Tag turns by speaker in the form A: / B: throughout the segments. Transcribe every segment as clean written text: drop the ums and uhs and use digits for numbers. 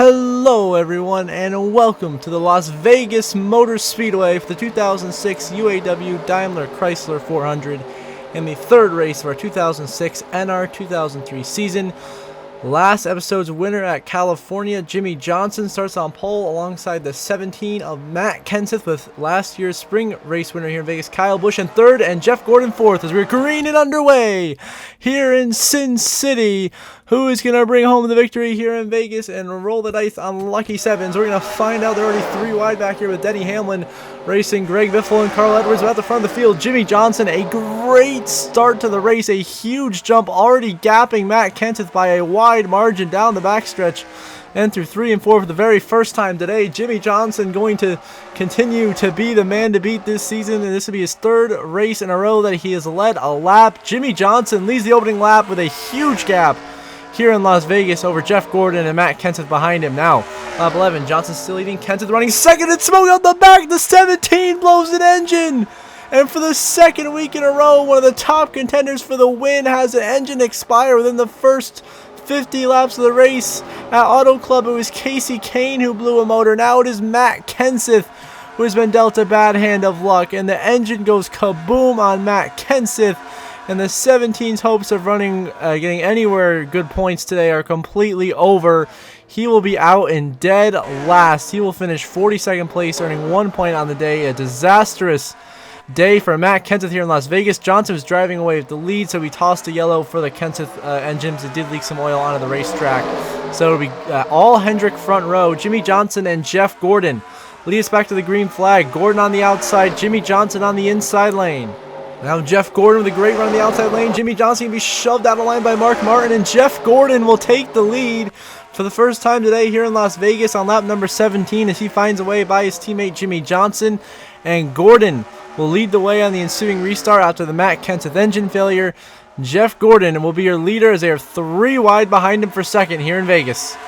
A: Hello everyone and welcome to the Las Vegas Motor Speedway for the 2006 UAW Daimler Chrysler 400 and the third race of our 2006 NR2003 season. Last episode's winner at California, Jimmie Johnson, starts on pole alongside the 17 of Matt Kenseth, with last year's spring race winner here in Vegas, Kyle Busch, in third, and Jeff Gordon fourth as we're green and underway here in Sin City. Who is going to bring home the victory here in Vegas and roll the dice on lucky sevens? We're going to find out. They're already three wide back here with Denny Hamlin racing Greg Biffle and Carl Edwards. At the front of the field, Jimmie Johnson, a great start to the race, a huge jump, already gapping Matt Kenseth by a wide margin down the backstretch and through 3 and 4 for the very first time today. Jimmie Johnson going to continue to be the man to beat this season, and this will be his third race in a row that he has led a lap. Jimmie Johnson leads the opening lap with a huge gap here in Las Vegas over Jeff Gordon and Matt Kenseth behind him. Now, lap 11, Johnson still leading, Kenseth running second, and smoke out the back. The 17 blows an engine. And for the second week in a row, one of the top contenders for the win has an engine expire within the first 50 laps of the race. At Auto Club, it was Kasey Kahne who blew a motor. Now it is Matt Kenseth who has been dealt a bad hand of luck, and the engine goes kaboom on Matt Kenseth. And the 17's hopes of getting anywhere good points today are completely over. He will be out in dead last. He will finish 42nd place, earning 1 point on the day. A disastrous day for Matt Kenseth here in Las Vegas. Johnson was driving away with the lead, so we tossed a yellow for the Kenseth engines. It did leak some oil onto the racetrack. So it'll be all Hendrick front row. Jimmie Johnson and Jeff Gordon lead us back to the green flag. Gordon on the outside, Jimmie Johnson on the inside lane. Now Jeff Gordon with a great run on the outside lane. Jimmie Johnson can be shoved out of line by Mark Martin, and Jeff Gordon will take the lead for the first time today here in Las Vegas on lap number 17 as he finds a way by his teammate Jimmie Johnson. And Gordon will lead the way on the ensuing restart after the Matt Kenseth engine failure. Jeff Gordon will be your leader as they are 3 wide behind him for second here in Vegas.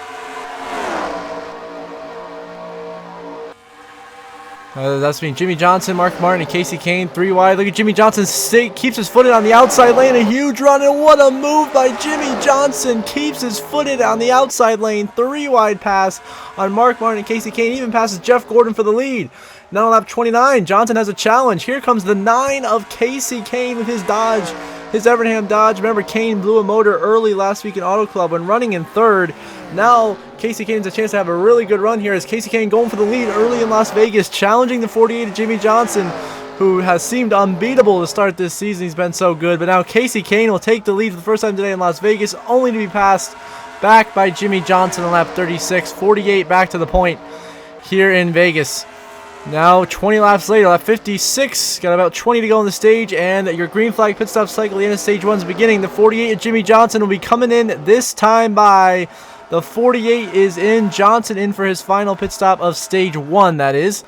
A: That's been Jimmie Johnson, Mark Martin, and Kasey Kahne, 3 wide. Look at Jimmie Johnson, keeps his footed on the outside lane, a huge run, and what a move by Jimmie Johnson. Keeps his footed on the outside lane, 3 wide pass on Mark Martin and Kasey Kahne, even passes Jeff Gordon for the lead. Now on lap 29, Johnson has a challenge. Here comes the 9 of Kasey Kahne with his Dodge, his Evernham Dodge. Remember, Kahne blew a motor early last week in Auto Club when running in third. Now Kasey Kahne has a chance to have a really good run here as Kasey Kahne going for the lead early in Las Vegas, challenging the 48 of Jimmie Johnson, who has seemed unbeatable to start this season. He's been so good. But now Kasey Kahne will take the lead for the first time today in Las Vegas, only to be passed back by Jimmie Johnson on lap 36. 48 back to the point here in Vegas. Now 20 laps later, lap 56, got about 20 to go on the stage, and your green flag pit stop cycle at the end of stage 1's beginning. The 48 of Jimmie Johnson will be coming in this time by... The 48 is in. Johnson in for his final pit stop of stage 1, that is.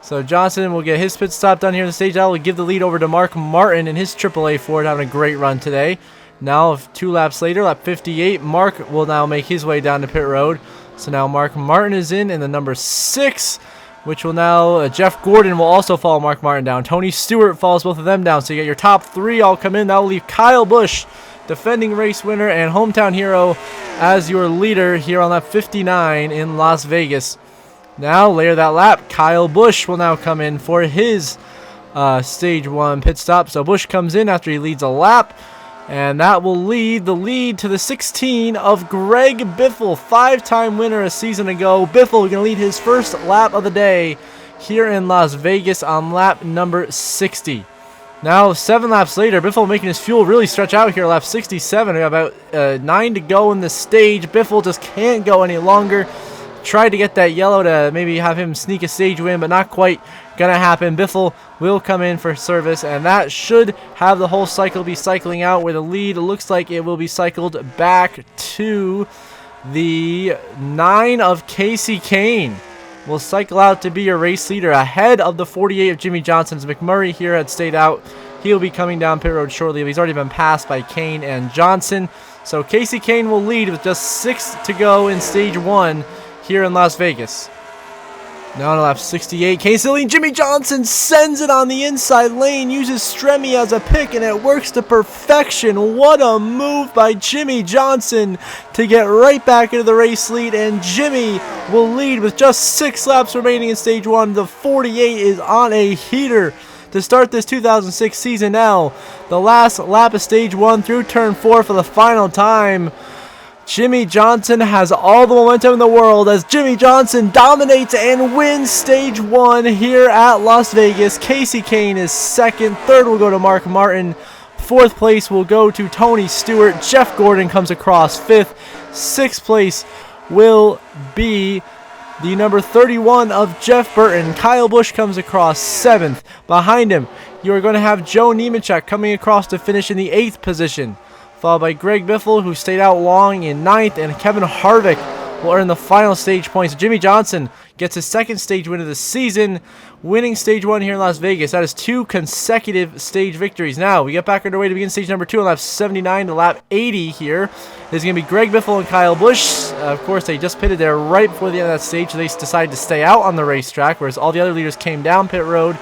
A: So Johnson will get his pit stop done here in the stage. That will give the lead over to Mark Martin and his AAA Ford, having a great run today. Now 2 laps later, lap 58, Mark will now make his way down to pit road. So now Mark Martin is in the number 6, which will now, Jeff Gordon will also follow Mark Martin down. Tony Stewart follows both of them down. So you get your top 3 all come in. That will leave Kyle Busch, defending race winner and hometown hero, as your leader here on lap 59 in Las Vegas. Now, later that lap, Kyle Busch will now come in for his stage 1 pit stop. So Busch comes in after he leads a lap, and that will lead to the 16 of Greg Biffle, 5-time winner a season ago. Biffle going to lead his first lap of the day here in Las Vegas on lap number 60. Now, 7 laps later, Biffle making his fuel really stretch out here. Lap 67, about 9 to go in the stage. Biffle just can't go any longer. Tried to get that yellow to maybe have him sneak a stage win, but not quite going to happen. Biffle will come in for service, and that should have the whole cycle be cycling out, where the lead looks like it will be cycled back to the 9 of Kasey Kahne. Will cycle out to be your race leader ahead of the 48 of Jimmie Johnson's. McMurray here had stayed out. He'll be coming down pit road shortly, but he's already been passed by Kahne and Johnson. So Kasey Kahne will lead with just 6 to go in stage 1 here in Las Vegas. Now on lap 68, Kane still leading. Jimmy Johnson sends it on the inside lane, uses Stremi as a pick, and it works to perfection. What a move by Jimmy Johnson to get right back into the race lead, and Jimmy will lead with just 6 laps remaining in stage 1. The 48 is on a heater to start this 2006 season now. The last lap of stage 1 through turn 4 for the final time. Jimmy Johnson has all the momentum in the world as Jimmy Johnson dominates and wins stage 1 here at Las Vegas. Kasey Kahne is second. Third will go to Mark Martin. Fourth place will go to Tony Stewart. Jeff Gordon comes across fifth. Sixth place will be the number 31 of Jeff Burton. Kyle Busch comes across 7th. Behind him, you are going to have Joe Nemechek coming across to finish in the 8th position, followed by Greg Biffle, who stayed out long, in 9th, and Kevin Harvick will earn the final stage points. Jimmy Johnson gets his 2nd stage win of the season, winning stage 1 here in Las Vegas. That is 2 consecutive stage victories. Now, we get back underway to begin stage number 2 on lap 79 to lap 80 here. There's going to be Greg Biffle and Kyle Busch. Of course, they just pitted there right before the end of that stage, so they decided to stay out on the racetrack, whereas all the other leaders came down pit road.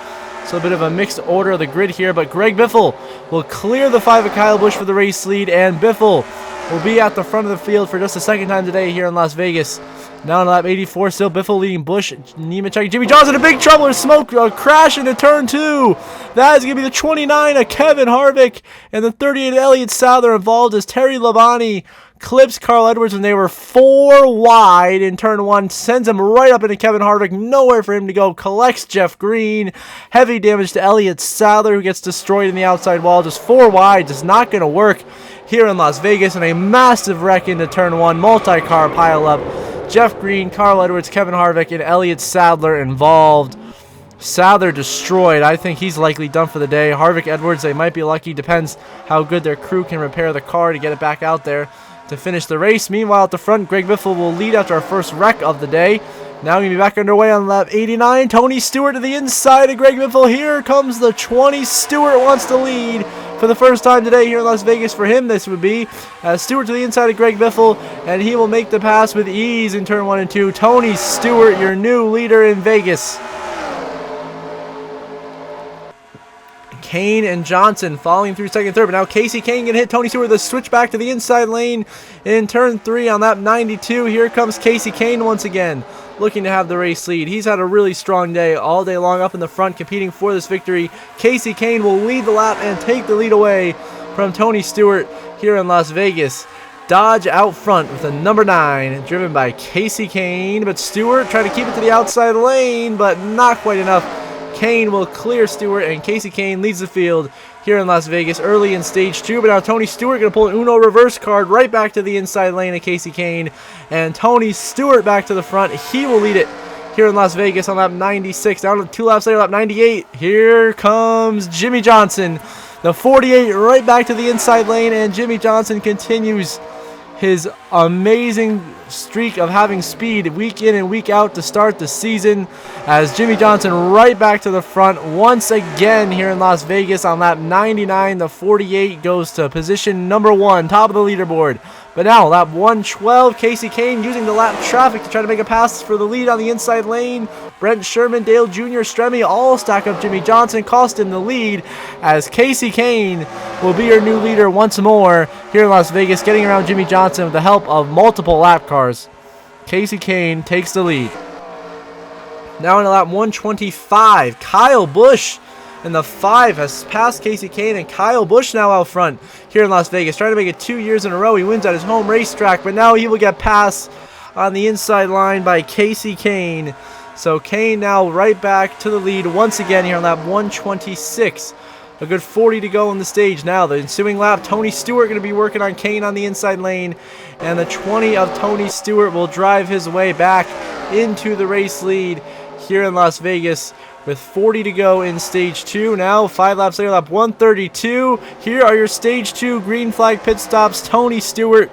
A: So a bit of a mixed order of the grid here, but Greg Biffle will clear the 5 of Kyle Busch for the race lead, and Biffle will be at the front of the field for just the 2nd time today here in Las Vegas. Now on lap 84, still Biffle leading Busch, Nemechek, Jimmy Johnson in big trouble. There's smoke, crash into turn 2. That is going to be the 29 of Kevin Harvick and the 38 of Elliott Sadler involved as Terry Labonte clips Carl Edwards when they were 4 wide in turn 1, sends him right up into Kevin Harvick, nowhere for him to go, collects Jeff Green, heavy damage to Elliott Sadler, who gets destroyed in the outside wall, just 4 wide, just not going to work here in Las Vegas, and a massive wreck into turn 1, multi-car pileup, Jeff Green, Carl Edwards, Kevin Harvick, and Elliott Sadler involved. Sadler destroyed. I think he's likely done for the day. Harvick, Edwards, they might be lucky, depends how good their crew can repair the car to get it back out there to finish the race. Meanwhile, at the front, Greg Biffle will lead after our first wreck of the day. Now we're going to be back underway on lap 89. Tony Stewart to the inside of Greg Biffle. Here comes the 20. Stewart wants to lead for the first time today here in Las Vegas. For him, this would be Stewart to the inside of Greg Biffle, and he will make the pass with ease in turn 1 and 2. Tony Stewart, your new leader in Vegas. Kane and Johnson following through 2nd and 3rd, but now Kasey Kahne can hit Tony Stewart with a switch back to the inside lane in turn 3 on lap 92. Here comes Kasey Kahne once again, looking to have the race lead. He's had a really strong day all day long up in the front, competing for this victory. Kasey Kahne will lead the lap and take the lead away from Tony Stewart here in Las Vegas. Dodge out front with a number 9, driven by Kasey Kahne, but Stewart trying to keep it to the outside lane, but not quite enough. Kahne will clear Stewart, and Kasey Kahne leads the field here in Las Vegas early in stage 2. But now Tony Stewart going to pull an Uno reverse card right back to the inside lane of Kasey Kahne, and Tony Stewart back to the front. He will lead it here in Las Vegas on lap 96. Down to 2 laps later, lap 98. Here comes Jimmy Johnson. The 48 right back to the inside lane, and Jimmy Johnson continues his amazing streak of having speed week in and week out to start the season, as Jimmy Johnson right back to the front once again here in Las Vegas on lap 99. The 48 goes to position number 1, top of the leaderboard. But now lap 112, Kasey Kahne using the lap traffic to try to make a pass for the lead on the inside lane. Brent Sherman, Dale Jr., Stremi all stack up Jimmy Johnson, cost him the lead, as Kasey Kahne will be your new leader once more here in Las Vegas, getting around Jimmy Johnson with the help of multiple lap cars. Kasey Kahne takes the lead. Now in lap 125, Kyle Busch in the 5 has passed Kasey Kahne, and Kyle Busch now out front here in Las Vegas, trying to make it 2 years in a row. He wins at his home racetrack, but now he will get passed on the inside line by Kasey Kahne. So Kahne now right back to the lead once again here on lap 126. A good 40 to go on the stage now. The ensuing lap, Tony Stewart going to be working on Kahne on the inside lane, and the 20 of Tony Stewart will drive his way back into the race lead here in Las Vegas with 40 to go in stage 2. Now 5 laps later, lap 132. Here are your stage 2 green flag pit stops. Tony Stewart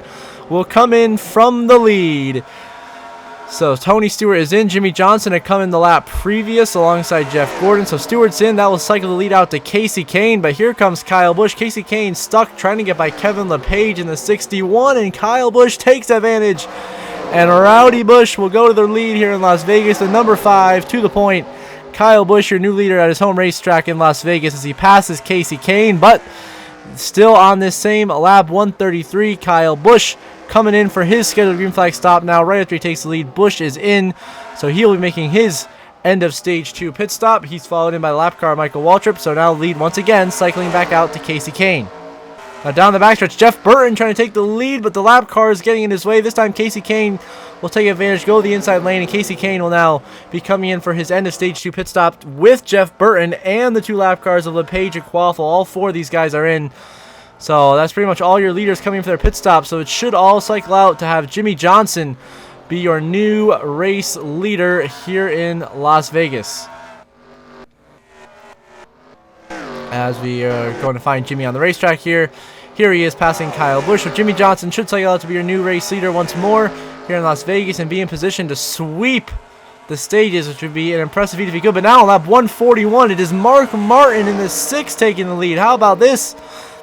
A: will come in from the lead. So Tony Stewart is in. Jimmy Johnson had come in the lap previous alongside Jeff Gordon. So Stewart's in. That will cycle the lead out to Kasey Kahne. But here comes Kyle Busch. Kasey Kahne stuck trying to get by Kevin LePage in the 61. And Kyle Busch takes advantage And Rowdy Busch will go to the lead here in Las Vegas. The number 5 to the point. Kyle Busch, your new leader at his home racetrack in Las Vegas, as he passes Casey Kane. But still on this same lap 133, Kyle Busch coming in for his scheduled green flag stop now. Right after he takes the lead, Busch is in. So he'll be making his end of stage 2 pit stop. He's followed in by lap car Michael Waltrip. So now lead once again, cycling back out to Casey Kane. Now down the backstretch, Jeff Burton trying to take the lead, but the lap car is getting in his way. This time Casey Kane will take advantage, go the inside lane, and Casey Kane will now be coming in for his end of stage 2 pit stop with Jeff Burton and the 2 lap cars of LePage and Quaffle. All 4 of these guys are in. So that's pretty much all your leaders coming in for their pit stop. So it should all cycle out to have Jimmie Johnson be your new race leader here in Las Vegas. As we are going to find Jimmy on the racetrack here. Here he is passing Kyle Busch. So Jimmie Johnson should cycle out to be your new race leader once more here in Las Vegas and be in position to sweep the stages, which would be an impressive feat if he could. But now on lap 141, it is Mark Martin in the 6 taking the lead. How about this?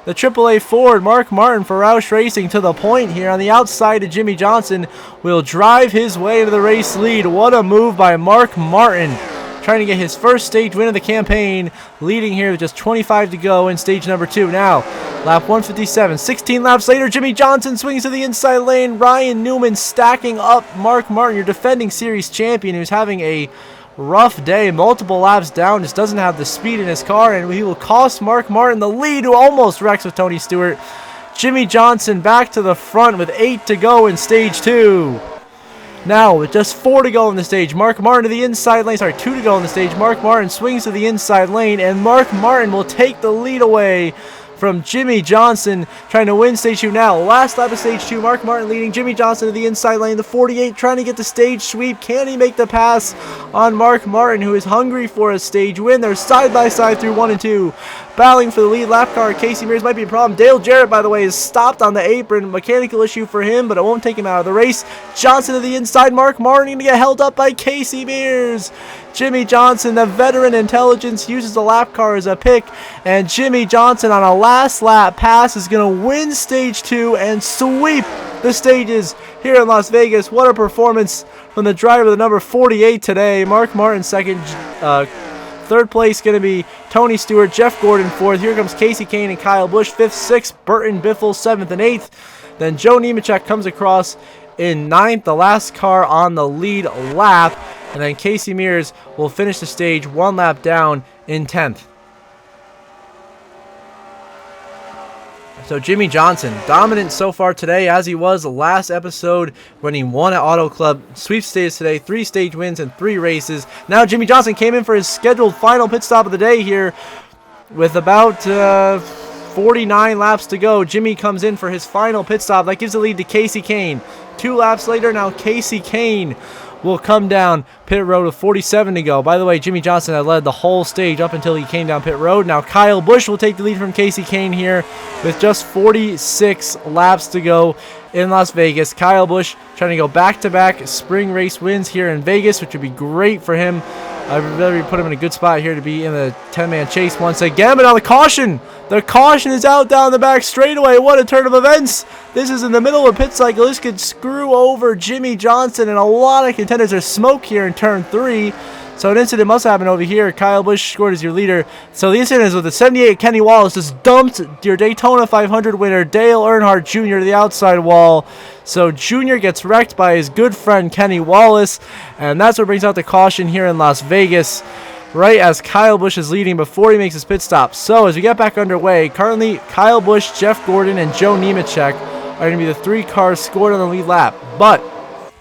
A: The AAA Ford, Mark Martin for Roush Racing to the point here on the outside of Jimmie Johnson will drive his way to the race lead. What a move by Mark Martin, trying to get his first stage win of the campaign, leading here with just 25 to go in stage number 2. Now, lap 157, 16 laps later, Jimmie Johnson swings to the inside lane. Ryan Newman stacking up Mark Martin, your defending series champion, who's having a rough day, multiple laps down, just doesn't have the speed in his car, and he will cost Mark Martin the lead, who almost wrecks with Tony Stewart. Jimmie Johnson back to the front with 8 to go in stage 2. Now, with just 4 to go in the stage, Mark Martin to the inside lane. 2 to go in the stage. Mark Martin swings to the inside lane, and Mark Martin will take the lead away from Jimmie Johnson, trying to win stage 2 now. Last lap of stage 2, Mark Martin leading. Jimmie Johnson to the inside lane. The 48 trying to get the stage sweep. Can he make the pass on Mark Martin, who is hungry for a stage win? They're side by side through 1 and 2. Battling for the lead. Lap car, Casey Mears might be a problem. Dale Jarrett, by the way, is stopped on the apron. Mechanical issue for him, but it won't take him out of the race. Johnson to the inside. Mark Martin going to get held up by Casey Mears. Jimmie Johnson, the veteran intelligence, uses the lap car as a pick, and Jimmie Johnson on a last lap pass is going to win stage 2 and sweep the stages here in Las Vegas. What a performance from the driver, the number 48 today. Mark Martin second. Third place going to be Tony Stewart, Jeff Gordon fourth. Here comes Casey Kane and Kyle Busch, 5th, 6th, Burton, Biffle, 7th and 8th. Then Joe Nemechek comes across in 9th, the last car on the lead lap. And then Casey Mears will finish the stage 1 lap down in 10th. So Jimmie Johnson, dominant so far today, as he was the last episode when he won at Auto Club. Sweep stages today, 3 stage wins and 3 races. Now Jimmie Johnson came in for his scheduled final pit stop of the day here with about 49 laps to go. Jimmie comes in for his final pit stop. That gives the lead to Casey Kane. 2 laps later, now Casey Kane will come down pit road with 47 to go. By the way, Jimmie Johnson had led the whole stage up until he came down pit road. Now Kyle Busch will take the lead from Casey Kane here with just 46 laps to go in Las Vegas. Kyle Busch trying to go back-to-back spring race wins here in Vegas, which would be great for him. I'd really put him in a good spot here to be in the 10-man chase once again. But now the caution is out down the back straightaway. What a turn of events. This is in the middle of a pit cycle. This could screw over Jimmie Johnson, and a lot of contenders. There's smoke here in turn 3. So an incident must happen over here. Kyle Busch scored as your leader. So the incident is with the 78 Kenny Wallace just dumped your Daytona 500 winner Dale Earnhardt Jr. to the outside wall. So Jr. gets wrecked by his good friend Kenny Wallace, and that's what brings out the caution here in Las Vegas, right as Kyle Busch is leading before he makes his pit stop. So as we get back underway, currently Kyle Busch, Jeff Gordon, and Joe Nemechek are going to be the 3 cars scored on the lead lap. But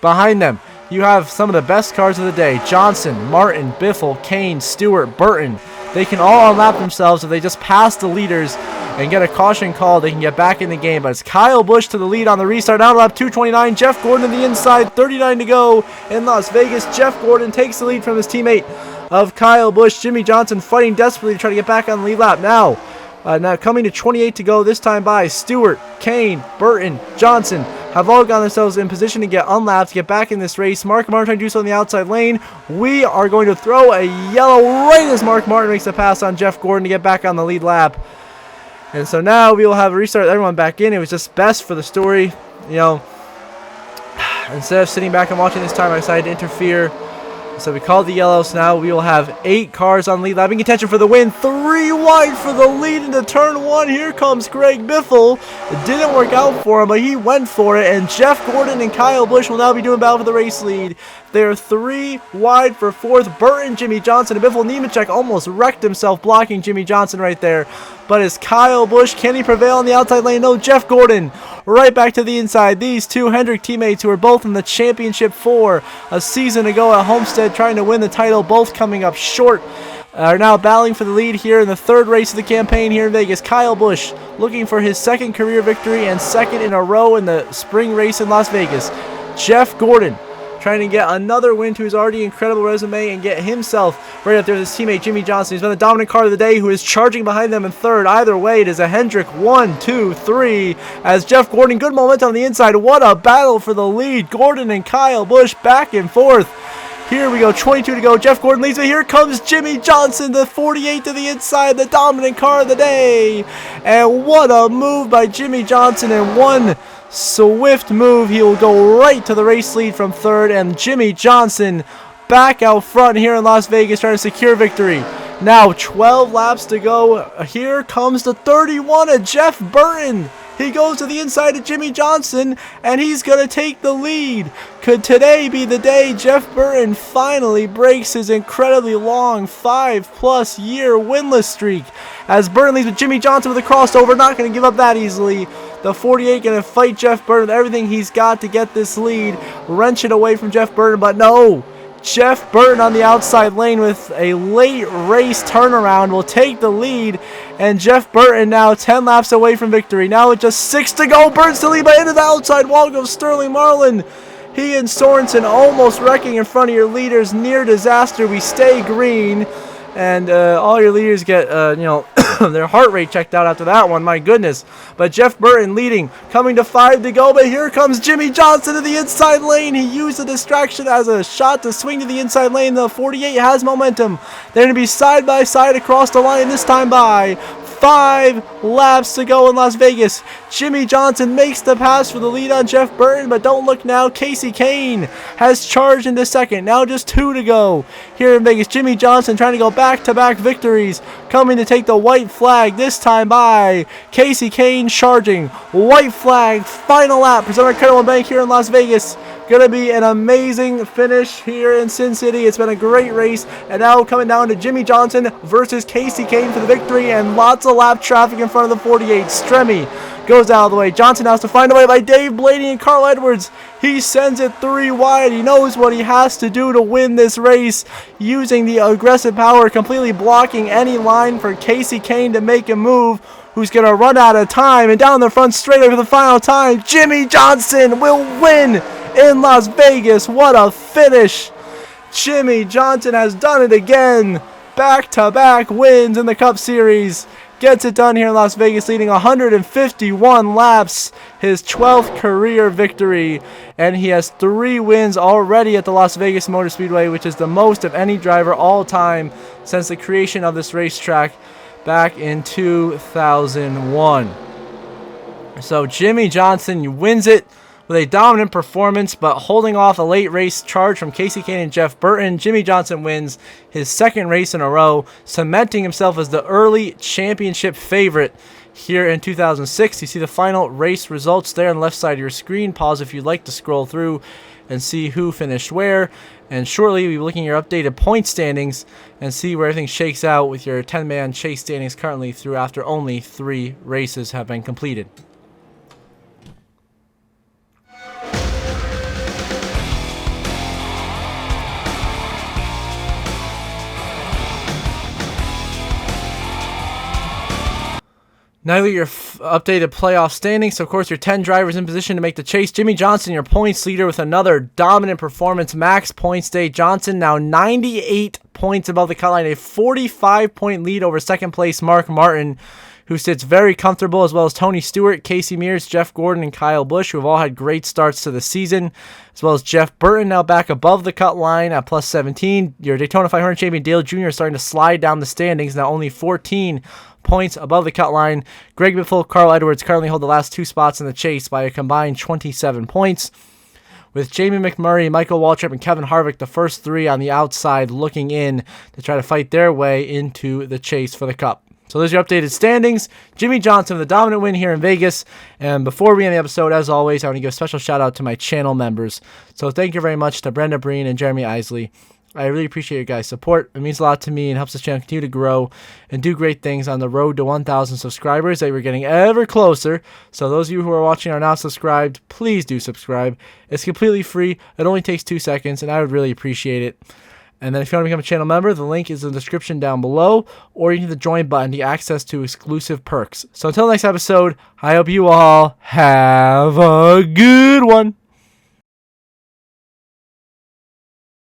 A: behind them, you have some of the best cars of the day. Johnson, Martin, Biffle, Kane, Stewart, Burton. They can all unlap themselves if they just pass the leaders and get a caution call. They can get back in the game. But it's Kyle Busch to the lead on the restart. Now lap 229. Jeff Gordon to the inside. 39 to go in Las Vegas. Jeff Gordon takes the lead from his teammate of Kyle Busch. Jimmie Johnson fighting desperately to try to get back on the lead lap. Now coming to 28 to go this time by Stewart, Kane, Burton, Johnson have all gotten themselves in position to get unlapped, to get back in this race. Mark Martin trying to do so on the outside lane. We are going to throw a yellow right as Mark Martin makes the pass on Jeff Gordon to get back on the lead lap. And so now we will have a restart, everyone back in. It was just best for the story. You know, Instead of sitting back and watching this time, I decided to interfere. So we called the yellow, so now we will have 8 cars on lead lap in contention for the win. 3 wide for the lead into turn 1. Here comes Greg Biffle. It didn't work out for him, but he went for it. And Jeff Gordon and Kyle Busch will now be doing battle for the race lead. They're 3 wide for 4th. Burton, Jimmy Johnson, and Biffle. Nemechek almost wrecked himself blocking Jimmy Johnson right there. But it's Kyle Busch. Can he prevail on the outside lane? No, Jeff Gordon right back to the inside. These 2 Hendrick teammates who were both in the championship 4 a season ago at Homestead trying to win the title, both coming up short, are now battling for the lead here in the 3rd race of the campaign here in Vegas. Kyle Busch looking for his 2nd career victory and 2nd in a row in the spring race in Las Vegas. Jeff Gordon trying to get another win to his already incredible resume and get himself right up there with his teammate Jimmy Johnson. He's been the dominant car of the day, who is charging behind them in 3rd. Either way, it is a Hendrick 1, 2, 3 as Jeff Gordon, good momentum on the inside. What a battle for the lead. Gordon and Kyle Busch back and forth. Here we go, 22 to go. Jeff Gordon leads, but here comes Jimmy Johnson, the 48 to the inside, the dominant car of the day. And what a move by Jimmy Johnson, and one swift move. He will go right to the race lead from 3rd, and Jimmy Johnson back out front here in Las Vegas trying to secure victory. Now 12 laps to go. Here comes the 31 of Jeff Burton. He goes to the inside of Jimmy Johnson, and he's going to take the lead. Could today be the day Jeff Burton finally breaks his incredibly long 5+ year winless streak? As Burton leads with Jimmy Johnson with a crossover, not going to give up that easily. The 48 going to fight Jeff Burton with everything he's got to get this lead. Wrench it away from Jeff Burton, but no. Jeff Burton on the outside lane with a late race turnaround will take the lead, and Jeff Burton now 10 laps away from victory. Now with just 6 to go, Burton's to lead, but into the outside wall goes Sterling Marlin. He and Sorensen almost wrecking in front of your leaders. Near disaster. We stay green, and all your leaders get their heart rate checked out after that one. My goodness. But Jeff Burton leading, coming to 5 to go, but here comes Jimmy Johnson to the inside lane. He used the distraction as a shot to swing to the inside lane. The 48 has momentum. They're going to be side by side across the line, this time by 5 laps to go in Las Vegas. Jimmy Johnson makes the pass for the lead on Jeff Burton, but don't look now. Casey Kane has charged into 2nd. Now just 2 to go here in Vegas. Jimmy Johnson trying to go back-to-back victories, coming to take the white flag, this time by Casey Kane charging. White flag, final lap, presented by Credit One Bank here in Las Vegas. Gonna be an amazing finish here in Sin City. It's been a great race, and now coming down to Jimmy Johnson versus Casey Kane for the victory, and lots of lap traffic in front of the 48. Stremme goes out of the way. Johnson has to find a way by Dave Blaney and Carl Edwards. He sends it 3 wide. He knows what he has to do to win this race, using the aggressive power, completely blocking any line for Casey Kane to make a move, who's going to run out of time. And down the front straight for the final time, Jimmy Johnson will win in Las Vegas. What a finish. Jimmy Johnson has done it again. Back-to-back wins in the Cup Series. Gets it done here in Las Vegas, leading 151 laps. His 12th career victory. And he has 3 wins already at the Las Vegas Motor Speedway, which is the most of any driver all time since the creation of this racetrack back in 2001. So Jimmy Johnson wins it with a dominant performance, but holding off a late race charge from Casey Kane and Jeff Burton. Jimmy Johnson wins his 2nd race in a row, cementing himself as the early championship favorite here in 2006. You see the final race results there on the left side of your screen. Pause if you'd like to scroll through and see who finished where. And shortly, we'll be looking at your updated point standings and see where everything shakes out with your 10-man chase standings currently through after only 3 races have been completed. Now you get your updated playoff standings. So, of course, your 10 drivers in position to make the chase. Jimmy Johnson, your points leader, with another dominant performance. Max points day. Johnson now 98 points above the cut line. A 45-point lead over 2nd place Mark Martin, who sits very comfortable, as well as Tony Stewart, Casey Mears, Jeff Gordon, and Kyle Busch, who have all had great starts to the season, as well as Jeff Burton now back above the cut line at plus 17. Your Daytona 500 champion Dale Jr. is starting to slide down the standings, now only 14 points above the cut line. Greg Biffle, Carl Edwards currently hold the last 2 spots in the chase by a combined 27 points. with Jamie McMurray, Michael Waltrip, and Kevin Harvick, the first three on the outside looking in to try to fight their way into the chase for the Cup. So there's your updated standings. Jimmie Johnson, the dominant win here in Vegas. And before we end the episode, as always, I want to give a special shout out to my channel members. So thank you very much to Brenda Breen and Jeremy Isley. I really appreciate your guys' support. It means a lot to me and helps this channel continue to grow and do great things on the road to 1,000 subscribers that we're getting ever closer. So those of you who are watching are not subscribed, please do subscribe. It's completely free. It only takes 2 seconds, and I would really appreciate it. And then if you want to become a channel member, the link is in the description down below, or you can hit the join button to get access to exclusive perks. So until next episode, I hope you all have a good one.